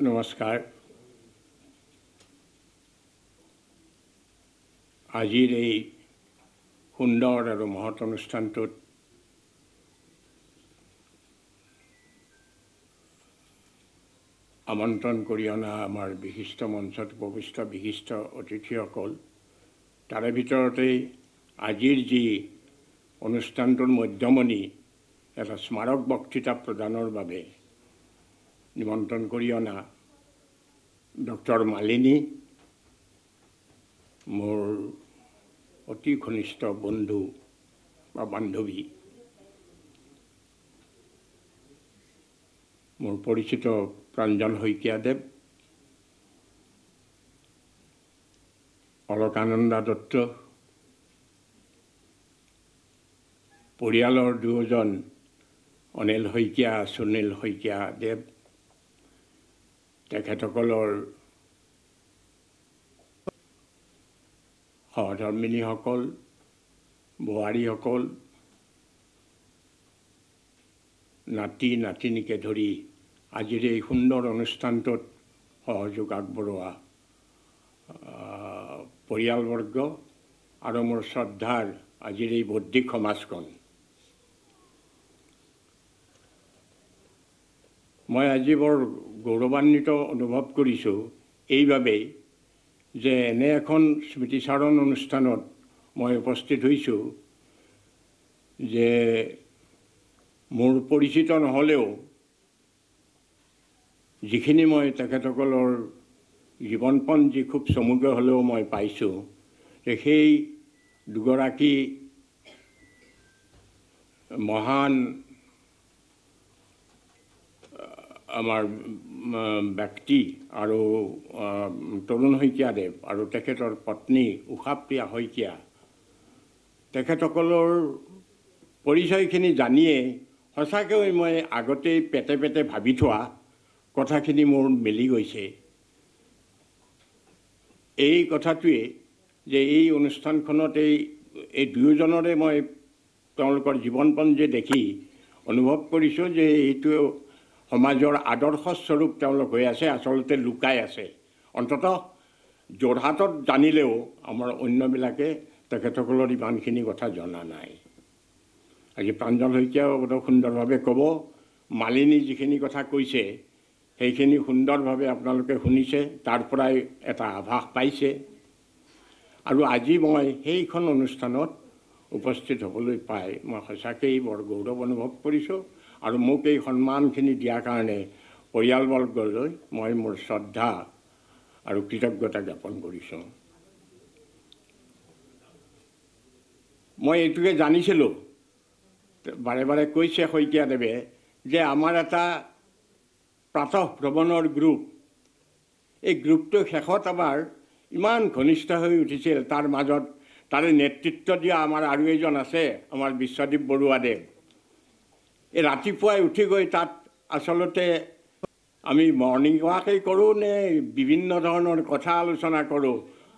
নমস্কাৰ। আজিৰ এই সুন্দৰ আৰু মহৎ অনুষ্ঠানটোত আমন্ত্ৰণ কৰি অনা আমাৰ বিশিষ্ট মঞ্চত উপবিষ্ট বিশিষ্ট অতিথিসকল, তাৰে ভিতৰতেই আজিৰ যি অনুষ্ঠানটোৰ মধ্যমণি এটা স্মাৰক বক্তৃতা প্ৰদানৰ বাবে নিমন্ত্ৰণ কৰি অনা ডক্টৰ মালিনী, মোৰ অতি ঘনিষ্ঠ বন্ধু বা বান্ধৱী, মোৰ পৰিচিত প্ৰাঞ্জল শইকীয়াদেৱ, অলকানন্দা দত্ত, পৰিয়ালৰ দুজন অনিল শইকীয়া, সুনীল শইকীয়াদেৱ, তেখেতসকলৰ সহধৰ্মিনীসকল, বোৱাৰীসকল, নাতি নাতিনীকে ধৰি আজিৰ এই সুন্দৰ অনুষ্ঠানটোত সহযোগ আগবঢ়োৱা পৰিয়ালবৰ্গ আৰু মোৰ শ্ৰদ্ধাৰ আজিৰ এই বৌদ্ধিক সমাজখন, মই আজি বৰ গৌৰৱান্বিত অনুভৱ কৰিছোঁ এইবাবেই যে এনে এখন স্মৃতিচাৰণ অনুষ্ঠানত মই উপস্থিত হৈছোঁ যে মোৰ পৰিচিত নহ'লেও যিখিনি মই তেখেতসকলৰ জীৱনপঞ্জী খুব চমুকৈ হ'লেও মই পাইছোঁ যে সেই দুগৰাকী মহান আমাৰ ব্যক্তি আৰু তৰুণ শইকীয়াদেৱ আৰু তেখেতৰ পত্নী উষাপ্ৰিয়া শইকীয়া, তেখেতসকলৰ পৰিচয়খিনি জানিয়ে সঁচাকৈ মই আগতেই পেটে পেটে ভাবি থোৱা কথাখিনি মোৰ মিলি গৈছে। এই কথাটোৱে যে এই অনুষ্ঠানখনত এই দুয়োজনৰে মই তেওঁলোকৰ জীৱনপঞ্জী দেখি অনুভৱ কৰিছোঁ যে এইটো সমাজৰ আদৰ্শস্বৰূপ তেওঁলোক হৈ আছে, আচলতে লুকাই আছে। অন্ততঃ যোৰহাটত জানিলেও আমাৰ অন্যবিলাকে তেখেতসকলৰ ইমানখিনি কথা জনা নাই। আজি প্ৰাঞ্জল শইকীয়াও বৰ সুন্দৰভাৱে ক'ব, মালিনী যিখিনি কথা কৈছে সেইখিনি সুন্দৰভাৱে আপোনালোকে শুনিছে, তাৰ পৰাই এটা আভাস পাইছে। আৰু আজি মই সেইখন অনুষ্ঠানত উপস্থিত হ'বলৈ পাই মই সঁচাকৈয়ে বৰ গৌৰৱ অনুভৱ কৰিছোঁ আৰু মোক এই সন্মানখিনি দিয়াৰ কাৰণে পৰিয়ালবৰ্গলৈ মই মোৰ শ্ৰদ্ধা আৰু কৃতজ্ঞতা জ্ঞাপন কৰিছোঁ। মই এইটোকে জানিছিলোঁ, বাৰে বাৰে কৈছে শইকীয়াদেৱে যে আমাৰ এটা প্ৰাতঃ ভ্ৰমণৰ গ্ৰুপ, এই গ্ৰুপটো শেষত আমাৰ ইমান ঘনিষ্ঠ হৈ উঠিছিল। তাৰ মাজত তাৰে নেতৃত্ব দিয়া আমাৰ আৰু এজন আছে, আমাৰ বিশ্বদ্বীপ বৰুৱাদেৱ। এই ৰাতিপুৱাই উঠি গৈ তাত আচলতে আমি মৰ্ণিং ৱাকেই কৰোঁ নে বিভিন্ন ধৰণৰ কথা আলোচনা কৰোঁ।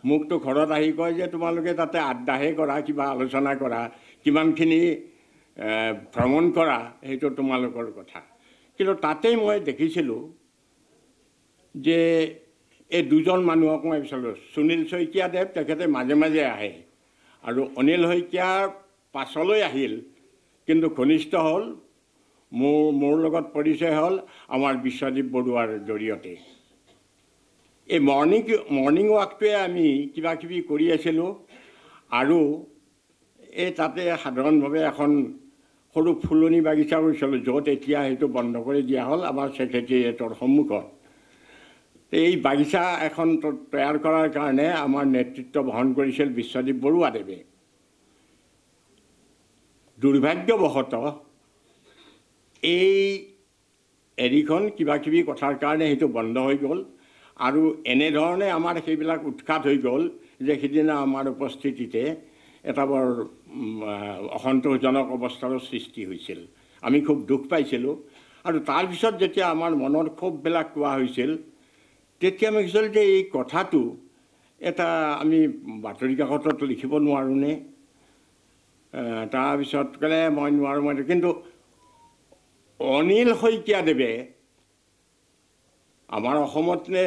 মোকতো ঘৰত আহি কয় যে তোমালোকে তাতে আড্ডাহে কৰা, কিবা আলোচনা কৰা, কিমানখিনি ভ্ৰমণ কৰা সেইটো তোমালোকৰ কথা। কিন্তু তাতেই মই দেখিছিলোঁ যে এই দুজন মানুহক মই বিচাৰিলোঁ, সুনীল শইকীয়াদেৱ তেখেতে মাজে মাজে আহে আৰু অনিল শইকীয়াৰ পাছলৈ আহিল, কিন্তু ঘনিষ্ঠ হ'ল মোৰ লগত পৰিচয় হ'ল আমাৰ বিশ্বদ্বীপ বৰুৱাৰ জৰিয়তে। এই মৰ্ণিং ৱাকটোৱে আমি কিবা কিবি কৰি আছিলোঁ আৰু এই তাতে সাধাৰণভাৱে এখন সৰু ফুলনি বাগিচা কৰিছিলোঁ, য'ত এতিয়া সেইটো বন্ধ কৰি দিয়া হ'ল আমাৰ ছেক্ৰেটেৰিয়েটৰ সন্মুখত। এই বাগিচা এখন তৈয়াৰ কৰাৰ কাৰণে আমাৰ নেতৃত্ব বহন কৰিছিল বিশ্বদ্বীপ বৰুৱাদেৱে। দুৰ্ভাগ্যবশতঃ এই এৰিখন কিবা কিবি কথাৰ কাৰণে সেইটো বন্ধ হৈ গ'ল আৰু এনেধৰণে আমাৰ সেইবিলাক উৎখাত হৈ গ'ল যে সিদিনা আমাৰ উপস্থিতিতে এটা বৰ অসন্তোষজনক অৱস্থাৰো সৃষ্টি হৈছিল। আমি খুব দুখ পাইছিলোঁ আৰু তাৰপিছত যেতিয়া আমাৰ মনৰ ক্ষোভবিলাক কোৱা হৈছিল তেতিয়া আমি কৈছিলোঁ যে এই কথাটো এটা আমি বাতৰি কাকতত লিখিব নোৱাৰোঁনে। তাৰপিছত ক'লে মই নোৱাৰোঁ। কিন্তু অনিল শইকীয়াদেৱে আমাৰ অসমত নে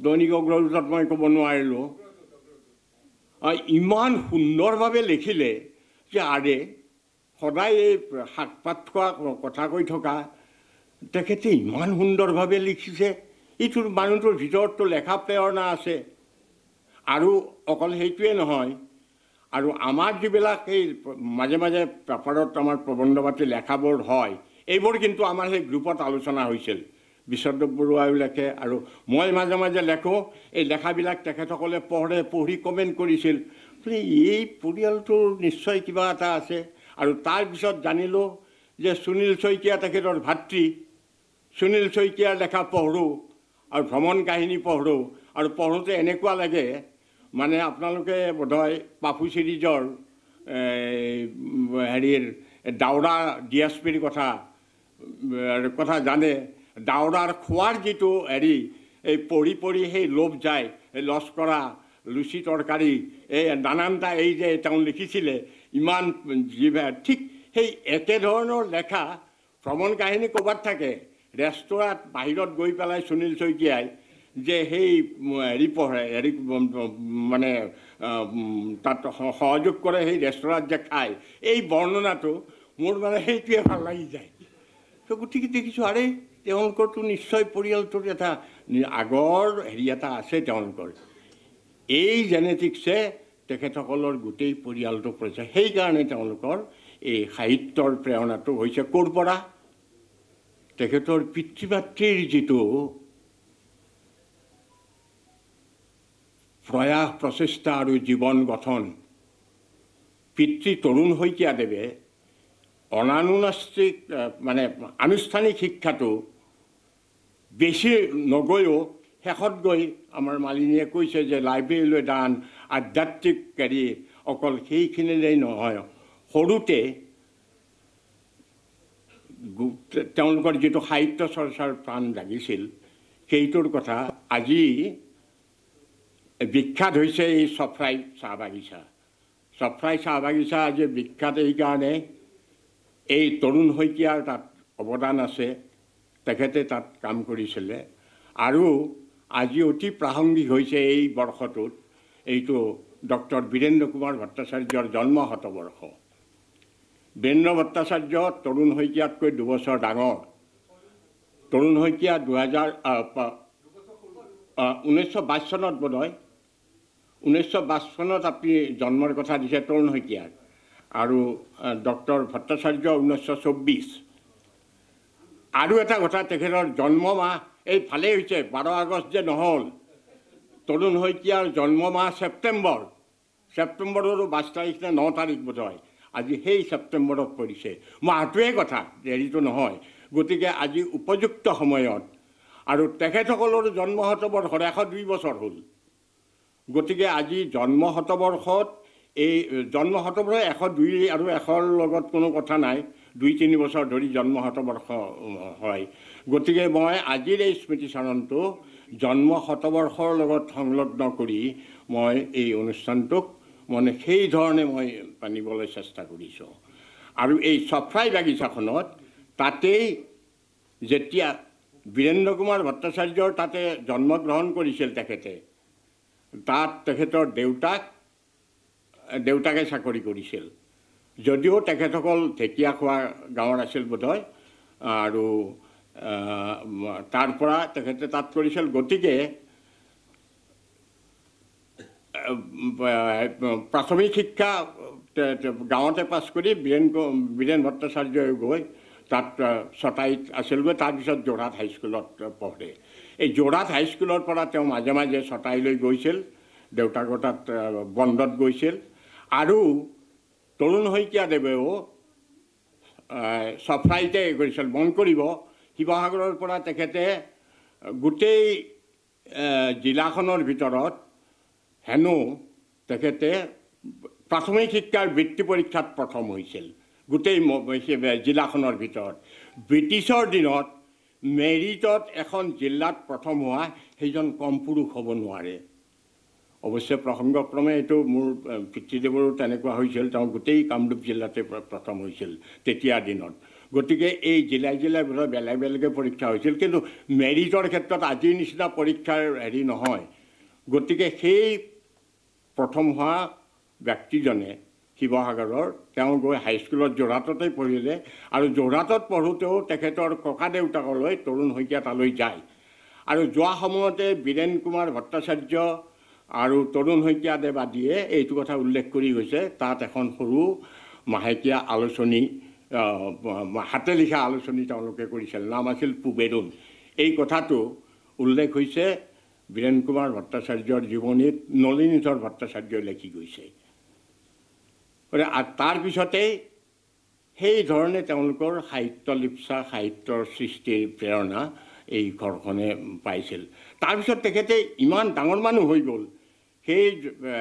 দৈনিক অগ্ৰদূতত মই ক'ব নোৱাৰিলোঁ, ইমান সুন্দৰভাৱে লিখিলে যে আৰে সদায় এই শাক পাত খোৱা কথা কৈ থকা তেখেতে ইমান সুন্দৰভাৱে লিখিছে। এইটোৰ মানুহটোৰ ভিতৰততো লেখা প্ৰেৰণা আছে। আৰু অকল সেইটোৱে নহয়, আৰু আমাৰ যিবিলাক এই মাজে মাজে পেপাৰত আমাৰ প্ৰবন্ধ পাতি লেখাবোৰ হয়, এইবোৰ কিন্তু আমাৰ সেই গ্ৰুপত আলোচনা হৈছিল। বিশ্বদেৱ বৰুৱাইও লেখে আৰু মই মাজে মাজে লেখোঁ। এই লেখাবিলাক তেখেতসকলে পঢ়ি কমেণ্ট কৰিছিল, এই পৰিয়ালটোৰ নিশ্চয় কিবা এটা আছে। আৰু তাৰপিছত জানিলোঁ যে সুনীল শইকীয়া তেখেতৰ ভাতৃ, সুনীল শইকীয়াৰ লেখা পঢ়োঁ আৰু ভ্ৰমণ কাহিনী পঢ়োঁ। আৰু পঢ়োঁতে এনেকুৱা লাগে মানে আপোনালোকে বোধহয় পাপু চিৰিজৰ হেৰিৰ দাউৰা ডিএছপিৰ কথা জানে। দাউৰাৰ খোৱাৰ যিটো হেৰি, এই পঢ়ি পঢ়ি সেই লোভ যায়, এই লস্কৰা, লুচি তৰকাৰী, এই নানানটা এই যে তেওঁ লিখিছিলে ইমান ঠিক সেই একেধৰণৰ লেখা ভ্ৰমণ কাহিনী ক'ৰবাত থাকে। ৰেষ্টুৰাঁত বাহিৰত গৈ পেলাই সুনীল শইকীয়াই যে সেই হেৰি পঢ়ে, হেৰি মানে তাত সহযোগ কৰে, সেই ৰেষ্টুৰাঁত যে খায়, এই বৰ্ণনাটো মোৰ মানে সেইটোৱে ভাল লাগি যায়। তো গতিকে দেখিছোঁ আৰে তেওঁলোকৰতো নিশ্চয় পৰিয়ালটোৰ এটা আগৰ হেৰি এটা আছে তেওঁলোকৰ। এই জেনেটিক্সে তেখেতসকলৰ গোটেই পৰিয়ালটো পৰিছে। সেইকাৰণে তেওঁলোকৰ এই সাহিত্যৰ প্ৰেৰণাটো হৈছে ক'ৰ পৰা? তেখেতৰ পিতৃ মাতৃৰ যিটো প্ৰয়াস, প্ৰচেষ্টা আৰু জীৱন গঠন। পিতৃ তৰুণ শইকীয়াদেৱে অনানুষ্ঠানিক মানে আনুষ্ঠানিক শিক্ষাটো বেছি নগৈও শেষত গৈ আমাৰ মালিনীয়ে কৈছে যে লাইব্ৰেৰীলৈ দান, আধ্যাত্মিক হেৰি অকল সেইখিনিৰেই নহয়, সৰুতে তেওঁলোকৰ যিটো সাহিত্য চৰ্চাৰ প্ৰাণ জাগিছিল সেইটোৰ কথা আজি বিখ্যাত হৈছে এই চফ্ৰাই চাহ বাগিচা। চফ্ৰাই চাহ বাগিচা আজি বিখ্যাত এইকাৰণে এই তৰুণ শইকীয়াৰ তাত অৱদান আছে। তেখেতে তাত কাম কৰিছিলে। আৰু আজি অতি প্ৰাসংগিক হৈছে এই বৰ্ষটোত, এইটো ডক্টৰ বীৰেন্দ্ৰ কুমাৰ ভট্টাচাৰ্যৰ জন্ম শতবৰ্ষ। বীৰেন্দ্ৰ ভট্টাচাৰ্য তৰুণ শইকীয়াতকৈ 2 বছৰ ডাঙৰ। তৰুণ শইকীয়া 1922 চনত বোধহয়, 1922 চনত আপুনি জন্মৰ কথা দিছে তৰুণ শইকীয়াৰ, আৰু ডক্টৰ ভট্টাচাৰ্য 1924। আৰু এটা কথা, তেখেতৰ জন্ম মাহ এই ভালেই হৈছে, 12 আগষ্ট যে নহ'ল, তৰুণ শইকীয়াৰ জন্ম মাহ ছেপ্টেম্বৰৰো 22 তাৰিখ নে 9 তাৰিখ বোধহয়। আজি সেই ছেপ্টেম্বৰত পৰিছে। মাহটোৱে কথা, হেৰিটো নহয়। গতিকে আজি উপযুক্ত সময়ত, আৰু তেখেতসকলৰ জন্ম শতবৰ্ষৰ 102 বছৰ হ'ল। গতিকে আজি জন্ম শতবৰ্ষত এই জন্ম শতবৰ্ষ 102 আৰু 100ৰ লগত কোনো কথা নাই, 2-3 বছৰ ধৰি জন্ম শতবৰ্ষ হয়। গতিকে মই আজিৰ এই স্মৃতিচাৰণটো জন্ম শতবৰ্ষৰ লগত সংলগ্ন কৰি মই এই অনুষ্ঠানটোক মানে সেই ধৰণে মই আনিবলৈ চেষ্টা কৰিছোঁ। আৰু এই চফ্ৰাই বাগিচাখনত তাতেই যেতিয়া বীৰেন্দ্ৰ কুমাৰ ভট্টাচাৰ্যৰ তাতে জন্মগ্ৰহণ কৰিছিল তেখেতে, তাত তেখেতৰ দেউতাকে চাকৰি কৰিছিল। যদিও তেখেতসকল ঢেকীয়াখোৱা গাঁৱৰ আছিল বোধহয়, আৰু তাৰ পৰা তেখেতে তাত কৰিছিল। গতিকে প্ৰাথমিক শিক্ষা গাঁৱতে পাছ কৰি বীৰেন ভট্টাচাৰ্যই গৈ তাত ছটাইত আছিলগৈ। তাৰপিছত যোৰহাট হাইস্কুলত পঢ়ে। এই যোৰহাট হাইস্কুলৰ পৰা তেওঁ মাজে মাজে ছটাইলৈ গৈছিল, দেউতাকৰ তাত বন্ধত গৈছিল। আৰু তৰুণ শইকীয়াদেৱেও চফ্ৰাইতে কৰিছিল। মন কৰিব, শিৱসাগৰৰ পৰা তেখেতে গোটেই জিলাখনৰ ভিতৰত হেনো তেখেতে প্ৰাথমিক শিক্ষাৰ বৃত্তি পৰীক্ষাত প্ৰথম হৈছিল গোটেই জিলাখনৰ ভিতৰত। ব্ৰিটিছৰ দিনত মেৰিটত এখন জিলাত প্ৰথম হোৱা সেইজন কম পুৰুষ হ'ব নোৱাৰে। অৱশ্যে প্ৰসংগক্ৰমে এইটো মোৰ পিতৃদেৱৰো তেনেকুৱা হৈছিল, তেওঁ গোটেই কামৰূপ জিলাতে প্ৰথম হৈছিল তেতিয়াৰ দিনত। গতিকে এই জিলাই জিলাই বোধহয় বেলেগ বেলেগে পৰীক্ষা হৈছিল, কিন্তু মেৰিটৰ ক্ষেত্ৰত আজিৰ নিচিনা পৰীক্ষাৰ হেৰি নহয়। গতিকে সেই প্ৰথম হোৱা ব্যক্তিজনে শিৱসাগৰৰ, তেওঁ গৈ হাইস্কুলত যোৰহাটতে পঢ়িলে, আৰু যোৰহাটত পঢ়োঁতেও তেখেতৰ ককা দেউতাকলৈ তৰুণ শইকীয়া তালৈ যায়। আৰু যোৱা সময়তে বীৰেন কুমাৰ ভট্টাচাৰ্য আৰু তৰুণ শইকীয়াদেৱ আদিয়ে এইটো কথা উল্লেখ কৰি গৈছে। তাত এখন সৰু মাহেকীয়া আলোচনী, হাতে লিখা আলোচনী তেওঁলোকে কৰিছিল, নাম আছিল পুবেৰুণ। এই কথাটো উল্লেখ হৈছে বীৰেন কুমাৰ ভট্টাচাৰ্যৰ জীৱনীত নলিনীধৰ ভট্টাচাৰ্যই লিখি গৈছে। তাৰপিছতেই সেই ধৰণে তেওঁলোকৰ সাহিত্য লিপ্সা, সাহিত্যৰ সৃষ্টিৰ প্ৰেৰণা এই ঘৰখনে পাইছিল। তাৰপিছত তেখেতে ইমান ডাঙৰ মানুহ হৈ গ'ল, সেই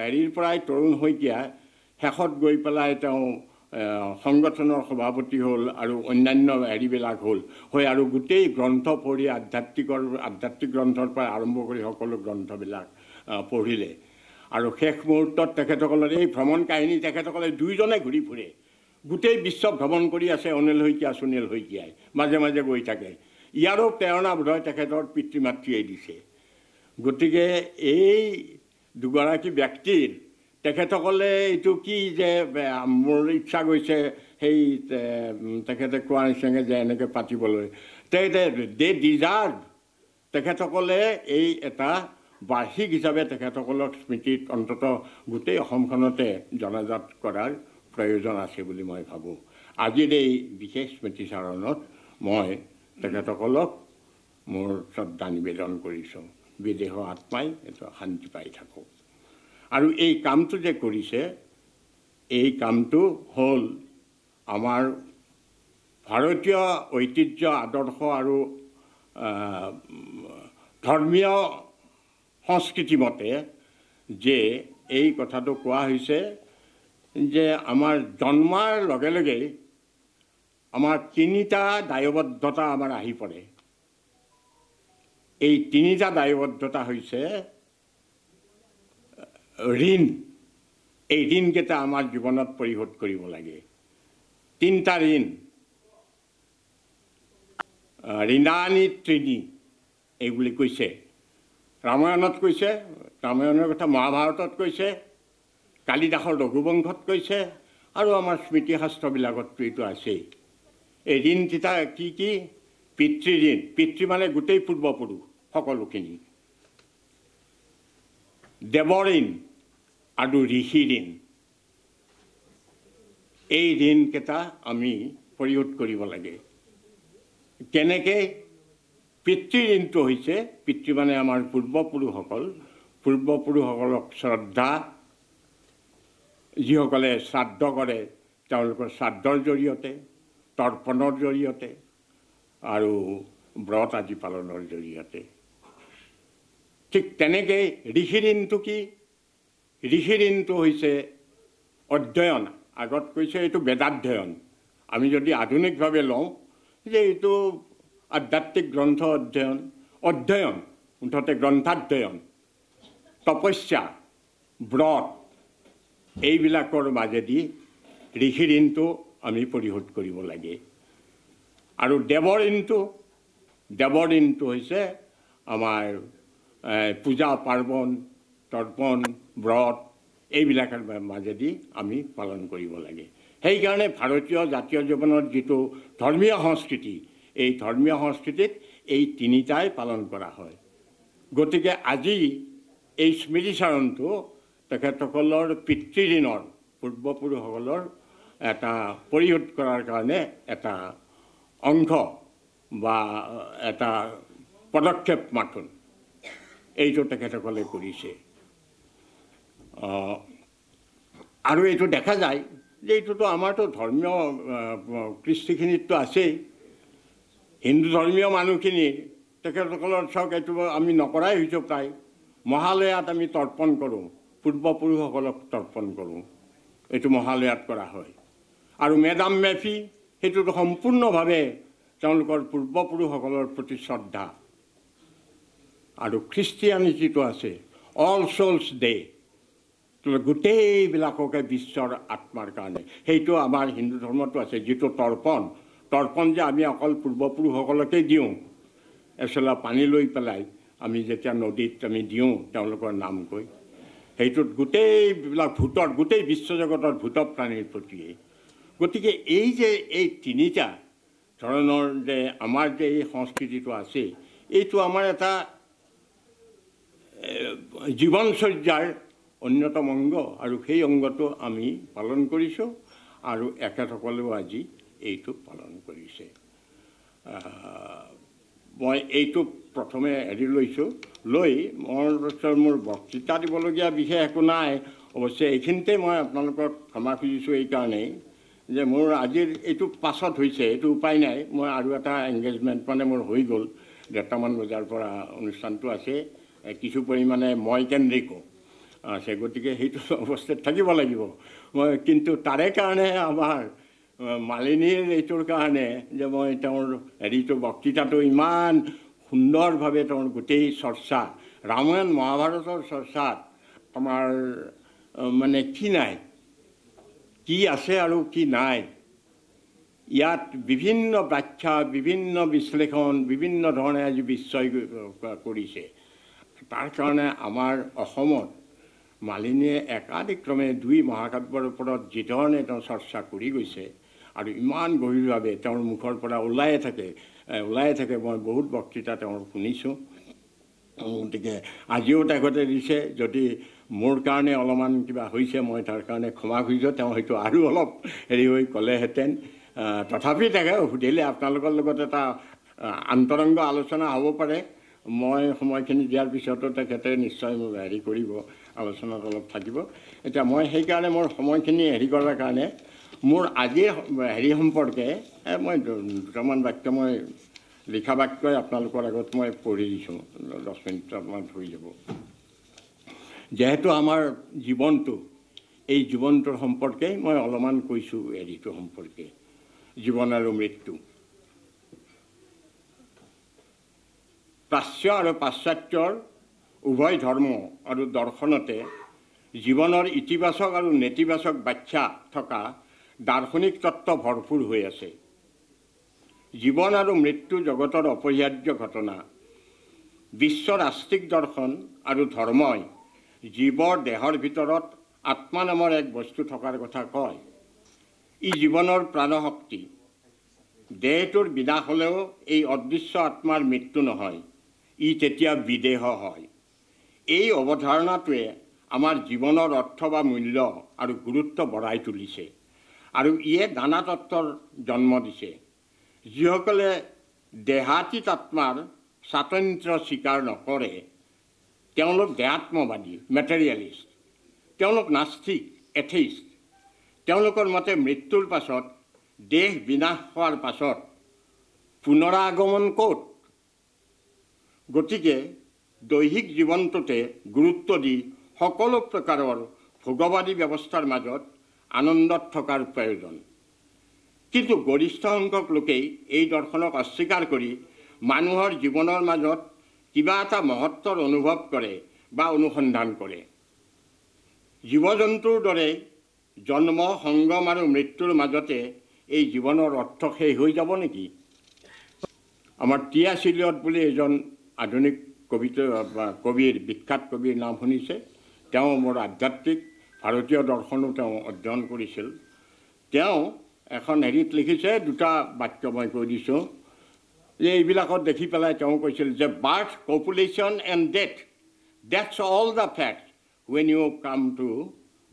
হেৰিৰ পৰাই তৰুণ শইকীয়া শেষত গৈ পেলাই তেওঁ সংগঠনৰ সভাপতি হ'ল আৰু অন্যান্য হেৰিবিলাক হ'ল হৈ, আৰু গোটেই গ্ৰন্থ পঢ়ি আধ্যাত্মিক গ্ৰন্থৰ পৰা আৰম্ভ কৰি সকলো গ্ৰন্থবিলাক পঢ়িলে। আৰু শেষ মুহূৰ্তত তেখেতসকলৰ এই ভ্ৰমণ কাহিনী তেখেতসকলে দুইজনে ঘূৰি ফুৰে, গোটেই বিশ্ব ভ্ৰমণ কৰি আছে অনিল শইকীয়া, সুনীল শইকীয়াই মাজে মাজে গৈ থাকে। ইয়াৰো প্ৰেৰণা বোধহয় তেখেতৰ পিতৃ মাতৃয়ে দিছে। গতিকে এই দুগৰাকী ব্যক্তিৰ তেখেতসকলে এইটো কি যে মোৰ ইচ্ছা গৈছে সেই তেখেতে কোৱা নিচিনাকৈ যে এনেকৈ পাতিবলৈ, দে ডিজাৰ্ভ, তেখেতসকলে এই এটা বাৰ্ষিক হিচাপে তেখেতসকলক স্মৃতিত অন্ততঃ গোটেই অসমখনতে জনাজাত কৰাৰ প্ৰয়োজন আছে বুলি মই ভাবোঁ। আজিৰ এই বিশেষ স্মৃতিচাৰণত মই তেখেতসকলক মোৰ শ্ৰদ্ধা নিবেদন কৰিছোঁ। বিদেহৰ আত্মাই এটা শান্তি পাই থাকক। আৰু এই কামটো যে কৰিছে, এই কামটো হ'ল আমাৰ ভাৰতীয় ঐতিহ্য, আদৰ্শ আৰু ধৰ্মীয় সংস্কৃতি মতে যে এই কথাটো কোৱা হৈছে যে আমাৰ জন্মৰ লগে লগেই আমাৰ তিনিটা দায়বদ্ধতা আমাৰ আহি পৰে। এই তিনিটা দায়বদ্ধতা হৈছে ঋণ। এই ঋণকেইটা আমাৰ জীৱনত পৰিশোধ কৰিব লাগে। তিনিটা ঋণ, ঋণানি ত্ৰিণী এইবুলি কৈছে। ৰামায়ণত কৈছে, ৰামায়ণৰ কথা মহাভাৰতত কৈছে, কালিদাসৰ ৰঘুবংশত কৈছে, আৰু আমাৰ স্মৃতিশাস্ত্ৰবিলাকততো এইটো আছেই। এই ঋণ তিনিটা কি কি? পিতৃ ঋণ, পিতৃ মানে গোটেই পূৰ্বপুৰুষ সকলোখিনি, দেৱ ঋণ আৰু ঋষি ঋণ। এই ঋণকেইটা আমি পৰিশোধ কৰিব লাগে। কেনেকৈ? পিতৃ ঋণটো হৈছে, পিতৃ মানে আমাৰ পূৰ্বপুৰুষসকল, পূৰ্বপুৰুষসকলক শ্ৰদ্ধা, যিসকলে শ্ৰাদ্ধ কৰে তেওঁলোকৰ শ্ৰাদ্ধৰ জৰিয়তে, তৰ্পণৰ জৰিয়তে আৰু ব্ৰত আদি পালনৰ জৰিয়তে। ঠিক তেনেকৈ ঋষি ঋণটো কি? ঋষি ঋণটো হৈছে অধ্যয়ন। আগত কৈছে এইটো বেদাধ্যয়ন। আমি যদি আধুনিকভাৱে লওঁ যে এইটো আধ্যাত্মিক গ্ৰন্থ অধ্যয়ন, অধ্যয়ন মুঠতে গ্ৰন্থাধ্যয়ন, তপস্যা, ব্ৰত, এইবিলাকৰ মাজেদি ঋষি ঋণটো আমি পৰিশোধ কৰিব লাগে। আৰু দেৱ ঋণটো হৈছে আমাৰ পূজা পাৰ্বণ, তৰ্পণ, ব্ৰত, এইবিলাকৰ মাজেদি আমি পালন কৰিব লাগে। সেইকাৰণে ভাৰতীয় জাতীয় জীৱনৰ যিটো ধৰ্মীয় সংস্কৃতি, এই ধৰ্মীয় সংস্কৃতিত এই তিনিটাই পালন কৰা হয়। গতিকে আজি এই স্মৃতিচাৰণটো তেখেতসকলৰ পিতৃ ঋণৰ, পূৰ্বপুৰুষসকলৰ এটা পৰিশোধ কৰাৰ কাৰণে এটা অংশ বা এটা পদক্ষেপ মাথোন, এইটো তেখেতসকলে কৰিছে। আৰু এইটো দেখা যায় যে এইটোতো আমাৰতো ধৰ্মীয় কৃষ্টিখিনিততো আছেই। হিন্দু ধৰ্মীয় মানুহখিনি তেখেতসকলৰ চাওক এইটো আমি নকৰাই হৈছোঁ প্ৰায়। মহালয়াত আমি তৰ্পণ কৰোঁ, পূৰ্বপুৰুষসকলক তৰ্পণ কৰোঁ, এইটো মহালয়াত কৰা হয়। আৰু মেডাম মেফি সেইটোতো সম্পূৰ্ণভাৱে তেওঁলোকৰ পূৰ্বপুৰুষসকলৰ প্ৰতি শ্ৰদ্ধা। আৰু খ্ৰীষ্টিয়ানিটিটো আছে অল চ'লছ ডে, গোটেইবিলাককে বিশ্বৰ আত্মাৰ কাৰণে। সেইটো আমাৰ হিন্দু ধৰ্মতো আছে, যিটো তৰ্পণ তৰ্পণ যে আমি অকল পূৰ্বপুৰুষসকলকে দিওঁ এচলা পানী লৈ পেলাই আমি যেতিয়া নদীত আমি দিওঁ তেওঁলোকৰ নাম কৈ, সেইটোত গোটেইবিলাক ভূতৰ গোটেই বিশ্বজগতৰ ভূত প্ৰাণীৰ প্ৰতিয়ে। গতিকে এই যে এই তিনিটা ধৰণৰ যে আমাৰ যে এই সংস্কৃতিটো আছে, এইটো আমাৰ এটা জীৱনচৰ্যাৰ অন্যতম অংগ, আৰু সেই অংগটো আমি পালন কৰিছোঁ আৰু এখেতসকলেও আজি এইটো পালন কৰিছে। মই এইটো প্ৰথমে লৈছোঁ, লৈ মোৰ বক্তৃতা দিবলগীয়া বিশেষ একো নাই। অৱশ্যে এইখিনিতে মই আপোনালোকক ক্ষমা খুজিছোঁ এইকাৰণেই যে মোৰ আজিৰ এইটো পাছত হৈছে, এইটো উপায় নাই, মই আৰু এটা এংগেজমেণ্ট মানে মোৰ হৈ গ'ল, 1:30মান বজাৰ পৰা অনুষ্ঠানটো আছে, কিছু পৰিমাণে মই কেন্দ্ৰিকো আছে, গতিকে সেইটো অৱস্থাত থাকিব লাগিব মই। কিন্তু তাৰে কাৰণে আমাৰ মালিনীৰ এইটোৰ কাৰণে যে মই তেওঁৰ বক্তৃতাটো ইমান সুন্দৰভাৱে তেওঁৰ গোটেই চৰ্চা, ৰামায়ণ মহাভাৰতৰ চৰ্চাত আমাৰ মানে কি নাই, কি আছে আৰু কি নাই, ইয়াত বিভিন্ন ব্যাখ্যা, বিভিন্ন বিশ্লেষণ, বিভিন্ন ধৰণে আজি বিস্ময় কৰিছে। তাৰ কাৰণে আমাৰ অসমত মালিনীয়ে একাধিক্ৰমে 2 মহাকাব্যৰ ওপৰত যিধৰণে তেওঁ চৰ্চা কৰি গৈছে আৰু ইমান গভীৰভাৱে তেওঁৰ মুখৰ পৰা ওলায়ে থাকে। মই বহুত বক্তৃতা তেওঁৰ শুনিছোঁ। গতিকে আজিও তেখেতে দিছে, যদি মোৰ কাৰণে অলপমান কিবা হৈছে মই তাৰ কাৰণে ক্ষমা খুজিছোঁ। তেওঁ হয়তো আৰু অলপ হৈ ক'লেহেঁতেন, তথাপি তাকে সুধিলে আপোনালোকৰ লগত এটা আন্তৰংগ আলোচনা হ'ব পাৰে। মই সময়খিনি দিয়াৰ পিছতো তেখেতে নিশ্চয় কৰিব, আলোচনাত অলপ থাকিব। এতিয়া মই সেইকাৰণে মোৰ সময়খিনি কৰাৰ কাৰণে মোৰ আজিৰ সম্পৰ্কে মই দুটামান বাক্য মই লিখা বাক্যই আপোনালোকৰ আগত মই পঢ়ি দিছোঁ, 10 মিনিটমান হৈ যাব। যিহেতু আমাৰ জীৱনটো, এই জীৱনটোৰ সম্পৰ্কে মই অলপমান কৈছোঁ, সম্পৰ্কে জীৱন আৰু মৃত্যু। প্ৰাচ্য আৰু পাশ্চাত্যৰ উভয় ধৰ্ম আৰু দৰ্শনতে জীৱনৰ ইতিবাচক আৰু নেতিবাচক ব্যাখ্যা থকা দাৰ্শনিক তত্ত্ব ভৰপূৰ হৈ আছে। জীৱন আৰু মৃত্যু জগতৰ অপৰিহাৰ্য ঘটনা। বিশ্বৰ আস্তিক দৰ্শন আৰু ধৰ্মই জীৱৰ দেহৰ ভিতৰত আত্মা নামৰ এক বস্তু থকাৰ কথা কয়। ই জীৱনৰ প্ৰাণশক্তি। দেহটোৰ বিনাশ হ'লেও এই অদৃশ্য আত্মাৰ মৃত্যু নহয়, ই তেতিয়া বিদেহ হয়। এই অৱধাৰণাটোৱে আমাৰ জীৱনৰ অৰ্থ বা মূল্য আৰু গুৰুত্ব বঢ়াই তুলিছে, আৰু ইয়ে নানা তত্ত্বৰ জন্ম দিছে। যিসকলে দেহাতীত আত্মাৰ স্বাতন্ত্ৰ্য স্বীকাৰ নকৰে তেওঁলোক দেহাত্মবাদী, মেটেৰিয়েলিষ্ট। তেওঁলোক নাস্তিক, এথেইষ্ট। তেওঁলোকৰ মতে মৃত্যুৰ পাছত, দেহ বিনাশ হোৱাৰ পাছত পুনৰাগমন ক'ত? গতিকে দৈহিক জীৱনটোতে গুৰুত্ব দি সকলো প্ৰকাৰৰ ভোগবাদী ব্যৱস্থাৰ মাজত আনন্দত থকাৰ প্ৰয়োজন। কিন্তু গৰিষ্ঠ সংখ্যক লোকেই এই দৰ্শনক অস্বীকাৰ কৰি মানুহৰ জীৱনৰ মাজত কিবা এটা মহত্বৰ অনুভৱ কৰে বা অনুসন্ধান কৰে। জীৱ জন্তুৰ দৰে জন্ম, সংগম আৰু মৃত্যুৰ মাজতে এই জীৱনৰ অৰ্থ শেষ হৈ যাব নেকি? আমাৰ টি.এছ. ইলিয়ট বুলি এজন আধুনিক কবিৰ, বিখ্যাত কবিৰ নাম শুনিছে। তেওঁ মোৰ আধ্যাত্মিক ভাৰতীয় দৰ্শনো তেওঁ অধ্যয়ন কৰিছিল। তেওঁ এখন লিখিছে, 2টা বাক্য মই কৈ দিছোঁ, যে এইবিলাকত দেখি পেলাই তেওঁ কৈছিল যে birth, population and death, that's all the facts when you come to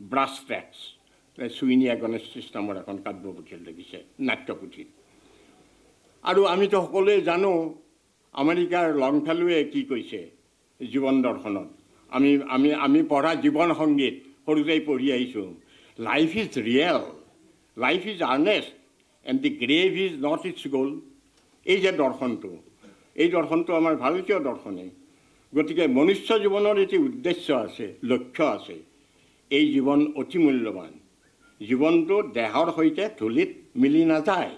brass tacks. Sweeney Agonistes নামৰ এখন কাব্যপুথিত লিখিছে, নাট্যপুথিত। আৰু আমিতো সকলোৱে জানো আমেৰিকাৰ লংফেলোৱে কি কৈছে জীৱন দৰ্শনত। আমি পঢ়া জীৱন সংগীত সৰুতেই পঢ়ি আহিছোঁ। Life is real, life is earnest, and the grave is not its goal. এই যে দৰ্শনটো, এই দৰ্শনটো আমাৰ ভাৰতীয় দৰ্শনেই। গতিকে মনুষ্য জীৱনৰ এটি উদ্দেশ্য আছে, লক্ষ্য আছে। এই জীৱন অতি মূল্যৱান। জীৱনটো দেহৰ সৈতে ধূলিত মিলি নাযায়।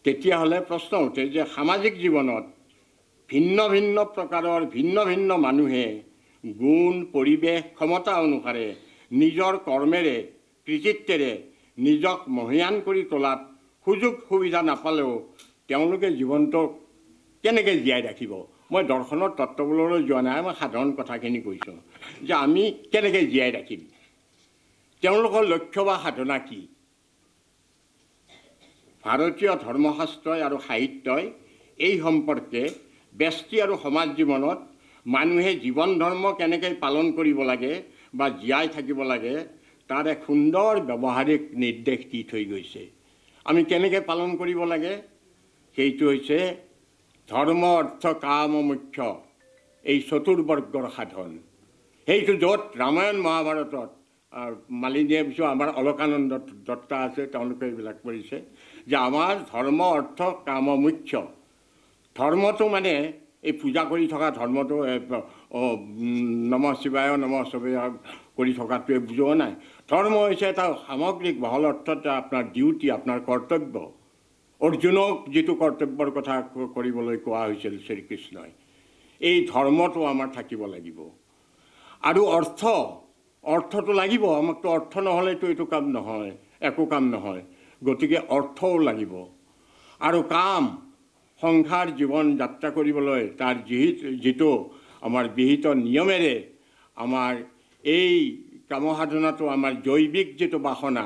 তেতিয়াহ'লে প্ৰশ্ন উঠে যে সামাজিক জীৱনত ভিন্ন ভিন্ন প্ৰকাৰৰ ভিন্ন ভিন্ন মানুহে গুণ, পৰিৱেশ, ক্ষমতা অনুসাৰে নিজৰ কৰ্মেৰে, কৃতিত্বেৰে নিজক মহীয়ান কৰি তোলাত সুযোগ সুবিধা নাপালেও তেওঁলোকে জীৱনটো কেনেকৈ জীয়াই ৰাখিব। মই দৰ্শনৰ তত্ত্ববোৰলৈ যোৱা নাই, মই সাধাৰণ কথাখিনি কৈছোঁ যে আমি কেনেকৈ জীয়াই ৰাখিম, তেওঁলোকৰ লক্ষ্য বা সাধনা কি। ভাৰতীয় ধৰ্মশাস্ত্ৰই আৰু সাহিত্যই এই সম্পৰ্কে ব্যষ্টি আৰু সমাজ জীৱনত মানুহে জীৱন ধৰ্ম কেনেকৈ পালন কৰিব লাগে বা জীয়াই থাকিব লাগে তাৰ এক সুন্দৰ ব্যৱহাৰিক নিৰ্দেশ দি থৈ গৈছে। আমি কেনেকৈ পালন কৰিব লাগে সেইটো হৈছে ধৰ্ম অৰ্থ কাম মোক্ষ, এই চতুৰ্বৰ্গৰ সাধন। সেইটো য'ত ৰামায়ণ মহাভাৰতত মালিনীয়ে পিছত আমাৰ অলকানন্দ দত্তা আছে, তেওঁলোকে এইবিলাক কৰিছে যে আমাৰ ধৰ্ম অৰ্থ কাম মোক্ষ। ধৰ্মটো মানে এই পূজা কৰি থকা ধৰ্মটো নম শিৱায় নম শিৱায় কৰি থকাটোৱে বুজোৱা নাই। ধৰ্ম হৈছে এটা সামগ্ৰিক বহল অৰ্থত আপোনাৰ ডিউটি, আপোনাৰ কৰ্তব্য। অৰ্জুনক যিটো কৰ্তব্যৰ কথা কৰিবলৈ কোৱা হৈছিল শ্ৰীকৃষ্ণই, এই ধৰ্মটো আমাৰ থাকিব লাগিব। আৰু অৰ্থটো লাগিব, আমাকতো অৰ্থ নহ'লেতো এইটো কাম নহয়, একো কাম নহয়। গতিকে অৰ্থও লাগিব। আৰু কাম, সংসাৰ জীৱন যাত্ৰা কৰিবলৈ তাৰ যিটো আমাৰ বিহিত নিয়মেৰে আমাৰ এই কামসাধনাটো আমাৰ জৈৱিক যিটো বাসনা,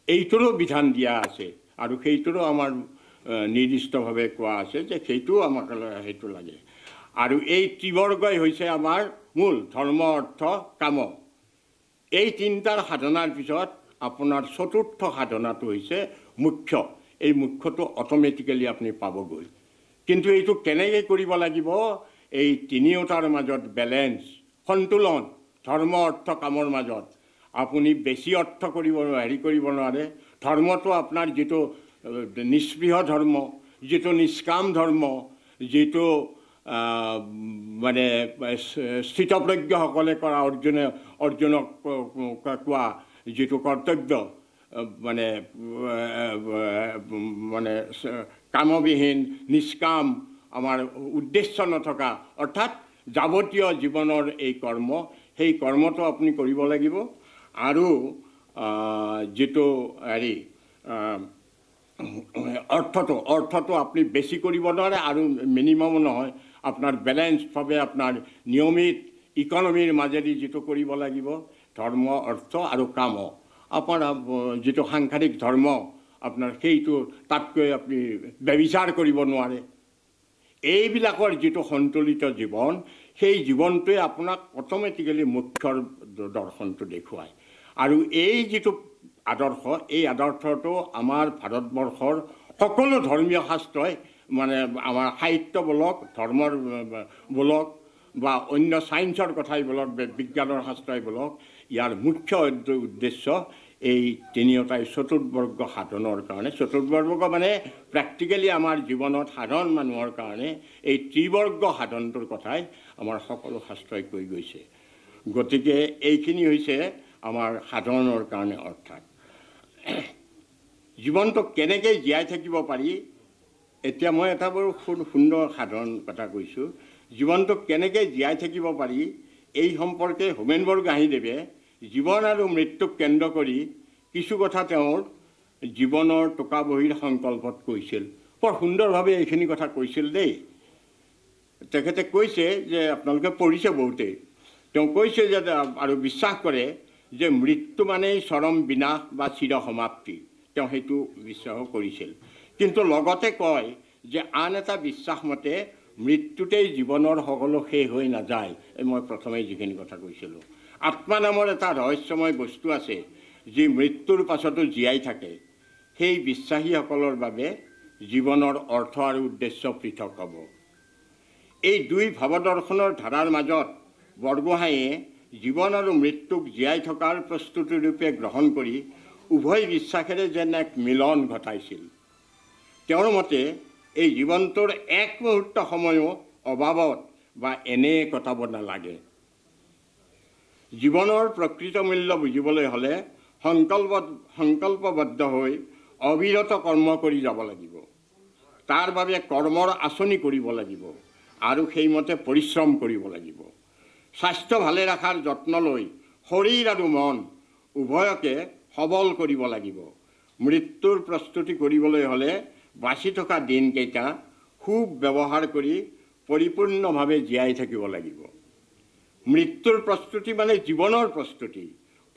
এইটোৰো বিধান দিয়া আছে আৰু সেইটোৰো আমাৰ নিৰ্দিষ্টভাৱে কোৱা আছে যে সেইটোও আমাক সেইটো লাগে। আৰু এই ত্ৰিবৰ্গই হৈছে আমাৰ মূল ধৰ্ম অৰ্থ কাম। এই তিনিটাৰ সাধনাৰ পিছত আপোনাৰ চতুৰ্থ সাধনাটো হৈছে মুখ্য। এই মুখ্যটো অট'মেটিকেলি আপুনি পাবগৈ। কিন্তু এইটো কেনেকৈ কৰিব লাগিব, এই তিনিওটাৰ মাজত বেলেঞ্চ, সন্তুলন, ধৰ্ম অৰ্থ কামৰ মাজত আপুনি বেছি অৰ্থ কৰিব নোৱাৰে। ধৰ্মটো আপোনাৰ যিটো নিস্পৃহ ধৰ্ম, যিটো নিষ্কাম ধৰ্ম, যিটো মানে স্থিতপ্ৰজ্ঞসকলে কৰা অৰ্জুনক কোৱা যিটো কৰ্তব্য, মানে কামবিহীন নিষ্কাম, আমাৰ উদ্দেশ্য নথকা, অৰ্থাৎ যাৱতীয় জীৱনৰ এই কৰ্ম, সেই কৰ্মটো আপুনি কৰিব লাগিব। আৰু যিটো হেৰি অৰ্থটো আপুনি বেছি কৰিব নোৱাৰে আৰু মিনিমামো নহয়, আপোনাৰ বেলেঞ্চভাৱে আপোনাৰ নিয়মিত ইকনমিৰ মাজেদি যিটো কৰিব লাগিব, ধৰ্ম অৰ্থ আৰু কাম। আপোনাৰ যিটো সাংসাৰিক ধৰ্ম আপোনাৰ সেইটো তাতকৈ আপুনি ব্যভিচাৰ কৰিব নোৱাৰে। এইবিলাকৰ যিটো সন্তুলিত জীৱন, সেই জীৱনটোৱে আপোনাক অট'মেটিকেলি মুখ্যৰ দৰ্শনটো দেখুৱায়। আৰু এই যিটো আদৰ্শ, এই আদৰ্শটো আমাৰ ভাৰতবৰ্ষৰ সকলো ধৰ্মীয় শাস্ত্ৰই, মানে আমাৰ সাহিত্য বোলক, ধৰ্মৰ বোলক বা অন্য ছায়েন্সৰ কথাই বোলক, বিজ্ঞানৰ শাস্ত্ৰই বোলক, ইয়াৰ মুখ্য উদ্দেশ্য এই তিনিওটাই চতুৰ্বৰ্গ সাধনৰ কাৰণে। চতুৰ্বৰ্গ মানে প্ৰেক্টিকেলি আমাৰ জীৱনত সাধাৰণ মানুহৰ কাৰণে এই ত্ৰিবৰ্গ সাধনটোৰ কথাই আমাৰ সকলো শাস্ত্ৰই কৈ গৈছে। গতিকে এইখিনি হৈছে আমাৰ সাধনৰ কাৰণে। অৰ্থাৎ জীৱনটো কেনেকৈ জীয়াই থাকিব পাৰি, এতিয়া মই এটা বৰ সুন্দৰ সাধাৰণ কথা কৈছোঁ। জীৱনটো কেনেকৈ জীয়াই থাকিব পাৰি এই সম্পৰ্কে হোমেন বৰগোহাঞিদেৱে জীৱন আৰু মৃত্যুক কেন্দ্ৰ কৰি কিছু কথা তেওঁৰ জীৱনৰ টোকা বহীৰ সংকল্পত কৈছিল। বৰ সুন্দৰভাৱে এইখিনি কথা কৈছিল দেই। তেখেতে কৈছে যে, আপোনালোকে পঢ়িছে বহুতেই, তেওঁ কৈছে যে আৰু বিশ্বাস কৰে যে মৃত্যু মানেই চৰম বিনাশ বা চিৰ সমাপ্তি। তেওঁ সেইটো বিশ্বাসো কৰিছিল। কিন্তু লগতে কয় যে আন এটা বিশ্বাস মতে মৃত্যুতেই জীৱনৰ সকলো শেষ হৈ নাযায়। মই প্ৰথমে যিখিনি কথা কৈছিলোঁ, আত্মা নামৰ এটা ৰহস্যময় বস্তু আছে যি মৃত্যুৰ পাছতো জীয়াই থাকে। সেই বিশ্বাসীসকলৰ বাবে জীৱনৰ অৰ্থ আৰু উদ্দেশ্য পৃথক হ'ব। এই দুই ভাৱদৰ্শনৰ ধাৰাৰ মাজত বৰগোহাঞিয়ে জীৱন আৰু মৃত্যুক জীয়াই থকাৰ প্ৰস্তুতি ৰূপে গ্ৰহণ কৰি উভয় বিশ্বাসেৰে যেন এক মিলন ঘটাইছিল। তেওঁৰ মতে এই জীৱনটোৰ এক মুহূৰ্ত সময়ো অভাৱত বা এনেই কটাব নালাগে। জীৱনৰ প্ৰকৃত মূল্য বুজিবলৈ হ'লে সংকল্পবদ্ধ হৈ অবিৰত কৰ্ম কৰি যাব লাগিব। তাৰ বাবে কৰ্মৰ আঁচনি কৰিব লাগিব আৰু সেইমতে পৰিশ্ৰম কৰিব লাগিব। স্বাস্থ্য ভালে ৰখাৰ যত্ন লৈ শৰীৰ আৰু মন উভয়কে সবল কৰিব লাগিব। মৃত্যুৰ প্ৰস্তুতি কৰিবলৈ হ'লে বাচি থকা দিনকেইটা সুব্যৱহাৰ কৰি পৰিপূৰ্ণভাৱে জীয়াই থাকিব লাগিব। মৃত্যুৰ প্ৰস্তুতি মানে জীৱনৰ প্ৰস্তুতি,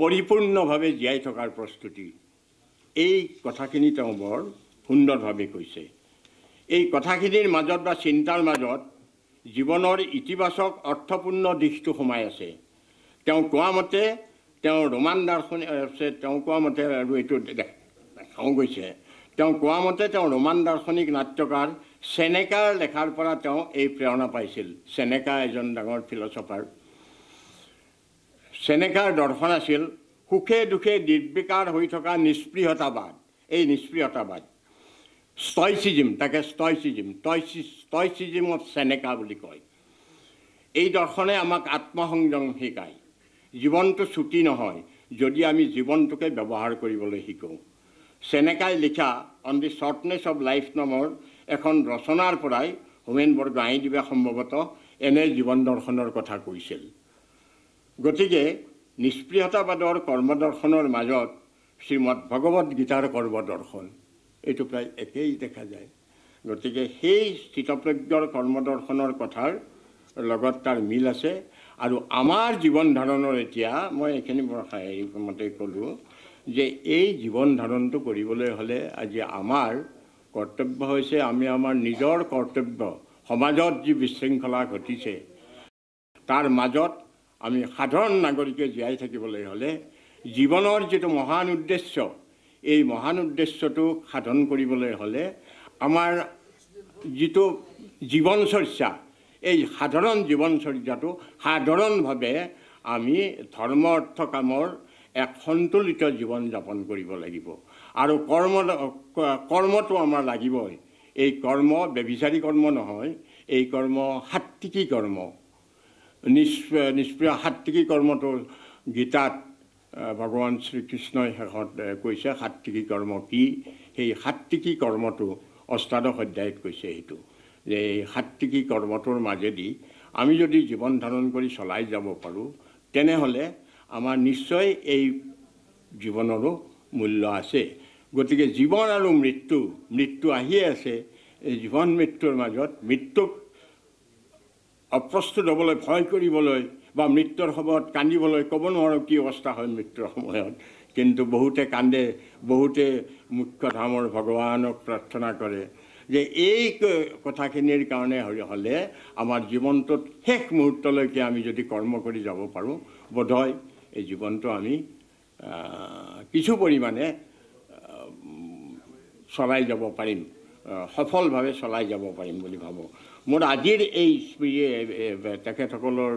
পৰিপূৰ্ণভাৱে জীয়াই থকাৰ প্ৰস্তুতি। এই কথাখিনি তেওঁ বৰ সুন্দৰভাৱে কৈছে। এই কথাখিনিৰ মাজত বা চিন্তাৰ মাজত জীৱনৰ ইতিবাচক অৰ্থপূৰ্ণ দিশটো সোমাই আছে। তেওঁ কোৱা মতে, তেওঁ ৰোমান দাৰ্শনিক আছে, তেওঁ কোৱা মতে, আৰু এইটো দেখাও গৈছে, তেওঁ কোৱা মতে তেওঁ ৰোমান দাৰ্শনিক নাট্যকাৰ চেনেকাৰ লেখাৰ পৰা তেওঁ এই প্ৰেৰণা পাইছিল। চেনেকা এজন ডাঙৰ ফিলচফাৰ। চেনেকাৰ দৰ্শন আছিল সুখে দুখে নিৰ্বিকাৰ হৈ থকা নিষ্পৃহতাবাদ। এই নিষ্পৃহতাবাদ ষ্টয়চিজিম, তাকে ষ্টয়চিজিম অফ চেনেকা বুলি কয়। এই দৰ্শনে আমাক আত্মসংযম শিকায়। জীৱনটো ছুটি নহয় যদি আমি জীৱনটোকে ব্যৱহাৰ কৰিবলৈ শিকোঁ। চেনেকাই লিখা অন দি শ্বৰ্টনেছ অফ লাইফ নামৰ এখন ৰচনাৰ পৰাই হোমেন বৰগোহাঞিদেৱে সম্ভৱতঃ এনে জীৱন দৰ্শনৰ কথা কৈছিল। গতিকে নিষ্পৃহতাবাদৰ কৰ্মদৰ্শনৰ মাজত শ্ৰীমদ ভগৱত গীতাৰ কৰ্মদৰ্শন এইটো প্ৰায় একেই দেখা যায়। গতিকে সেই স্থিতপ্ৰজ্ঞৰ কৰ্মদৰ্শনৰ কথাৰ লগত তাৰ মিল আছে। আৰু আমাৰ জীৱন ধাৰণৰ এতিয়া মই এইখিনি মতে ক'লোঁ যে এই জীৱন ধাৰণটো কৰিবলৈ হ'লে আজি আমাৰ কৰ্তব্য হৈছে আমি আমাৰ নিজৰ কৰ্তব্য, সমাজত যি বিশৃংখলা ঘটিছে তাৰ মাজত আমি সাধাৰণ নাগৰিকে জীয়াই থাকিবলৈ হ'লে জীৱনৰ যিটো মহান উদ্দেশ্য, এই মহান উদ্দেশ্যটো সাধন কৰিবলৈ হ'লে আমাৰ যিটো জীৱনচৰ্যা, এই সাধাৰণ জীৱনচৰ্যাটো সাধাৰণভাৱে আমি ধৰ্ম অৰ্থ কামৰ এক সন্তুলিত জীৱন যাপন কৰিব লাগিব। আৰু কৰ্মটো আমাৰ লাগিবই। এই কৰ্ম ব্যভিচাৰী কৰ্ম নহয়, এই কৰ্ম সাত্ত্বিকী কৰ্ম। নিষ্প্ৰিয় সাত্ত্বিকী কৰ্মটো গীতাত ভগৱান শ্ৰীকৃষ্ণই শেষত কৈছে সাত্ত্বিকী কৰ্ম কি। সেই সাত্ত্বিকী কৰ্মটো অষ্টাদশ অধ্যায়ত কৈছে সেইটো, যে এই সাত্ত্বিকী কৰ্মটোৰ মাজেদি আমি যদি জীৱন ধাৰণ কৰি চলাই যাব পাৰোঁ তেনেহ'লে আমাৰ নিশ্চয় এই জীৱনৰো মূল্য আছে। গতিকে জীৱন আৰু মৃত্যু আহিয়ে আছে। এই জীৱন মৃত্যুৰ মাজত মৃত্যুক অপ্ৰস্তুত হ'বলৈ, ভয় কৰিবলৈ বা মৃত্যুৰ সময়ত কান্দিবলৈ ক'ব নোৱাৰোঁ কি অৱস্থা হয় মৃত্যুৰ সময়ত, কিন্তু বহুতে কান্দে, বহুতে মুখ্য ধামৰ ভগৱানক প্ৰাৰ্থনা কৰে যে এই কথাখিনিৰ কাৰণে হ'লে আমাৰ জীৱনটোত শেষ মুহূৰ্তলৈকে আমি যদি কৰ্ম কৰি যাব পাৰোঁ, বোধহয় এই জীৱনটো আমি কিছু পৰিমাণে চলাই যাব পাৰিম, সফলভাৱে চলাই যাব পাৰিম বুলি ভাবোঁ। মোৰ আজিৰ এই তেখেতসকলৰ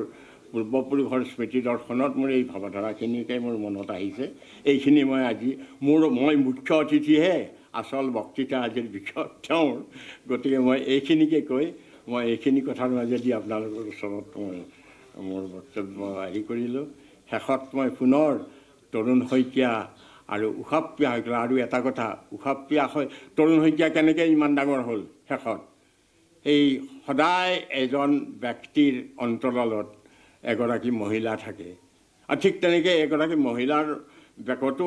পূৰ্বপুৰুষৰ স্মৃতি দৰ্শনত মোৰ এই ভাৱধাৰাখিনিকে মোৰ মনত আহিছে। এইখিনি মই আজি মই মুখ্য অতিথিহে, আচল বক্তৃতা আজিৰ বিষয়ত তেওঁৰ। গতিকে মই এইখিনিকে কৈ মই এইখিনি কথাৰ মাজেদি আপোনালোকৰ ওচৰত মই মোৰ বক্তব্য হেৰি কৰিলোঁ। শেষত মই পুনৰ তৰুণ শইকীয়া আৰু উষাপ্ৰিয়া শইকীয়া, আৰু এটা কথা, উষাপ্ৰিয়া তৰুণ শইকীয়া কেনেকৈ ইমান ডাঙৰ হ'ল শেষত, এই সদায় এজন ব্যক্তিৰ অন্তৰালত এগৰাকী মহিলা থাকে, আৰু ঠিক তেনেকৈ এগৰাকী মহিলাৰ বেকতো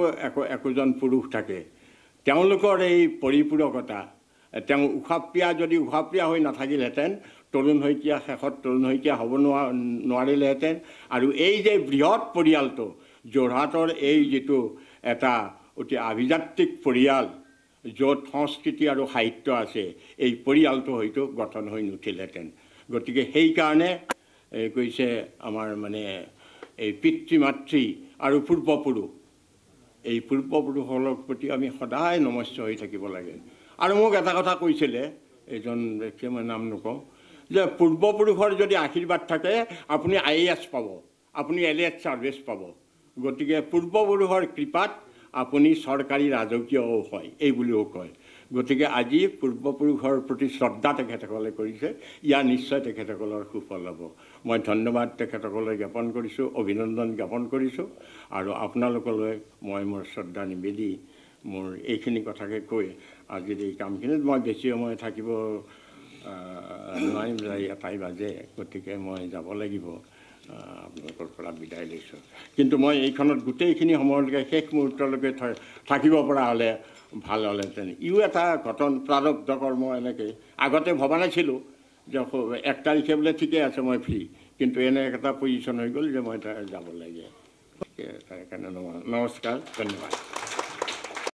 একোজন পুৰুষ থাকে। তেওঁলোকৰ এই পৰিপূৰকতা, তেওঁ যদি উষাপ্ৰিয়া হৈ নাথাকিলহেঁতেন তৰুণ শইকীয়া শেষত তৰুণ শইকীয়া হ'ব নোৱাৰিলেহেঁতেন। আৰু এই যে বৃহৎ পৰিয়ালটো, যোৰহাটৰ এই যিটো এটা অতি আভিজাত্তিক পৰিয়াল য'ত সংস্কৃতি আৰু সাহিত্য আছে, এই পৰিয়ালটো হয়তো গঠন হৈ নুঠিলহেঁতেন। গতিকে সেইকাৰণে কৈছে আমাৰ মানে এই পিতৃ মাতৃ আৰু পূৰ্বপুৰুষ, এই পূৰ্বপুৰুষসকলৰ প্ৰতি আমি সদায় নমস্য হৈ থাকিব লাগে। আৰু মোক এটা কথা কৈছিলে এজন ব্যক্তিয়ে, মই নাম নকওঁ, যে পূৰ্বপুৰুষৰ যদি আশীৰ্বাদ থাকে আপুনি IAS পাব, আপুনি LAT ছাৰ্ভিচ পাব। গতিকে পূৰ্বপুৰুষৰ কৃপাত আপুনি চৰকাৰী ৰাজকীয়ও হয়, এই বুলিও কয়। গতিকে আজি পূৰ্বপুৰুষৰ প্ৰতি শ্ৰদ্ধা তেখেতসকলে কৰিছে, ইয়াৰ নিশ্চয় তেখেতসকলৰ সুফল হ'ব। মই ধন্যবাদ তেখেতসকলৈ জ্ঞাপন কৰিছোঁ, অভিনন্দন জ্ঞাপন কৰিছোঁ। আৰু আপোনালোকলৈ মই মোৰ শ্ৰদ্ধা নিবেদি মোৰ এইখিনি কথাকে কৈ আজিৰ এই কামখিনিত মই বেছি সময় থাকিব নোৱাৰিম, 7টাই বাজে, গতিকে মই যাব লাগিব। আপোনালোকৰ পৰা বিদায় লৈছোঁ। কিন্তু মই এইখনত গোটেইখিনি সময়লৈকে শেষ মুহূৰ্তলৈকে থাকিব পৰা হ'লে ভাল হ'লহেঁতেন। ইও এটা প্ৰাৰব্ধ কৰ্ম এনেকৈ আগতে ভবা নাছিলোঁ যে 1 তাৰিখে বোলে ঠিকে আছে মই ফ্ৰী, কিন্তু এনে এটা পজিশ্যন হৈ গ'ল যে মই যাব লাগে। সেইকাৰণে নমস্কাৰ, ধন্যবাদ।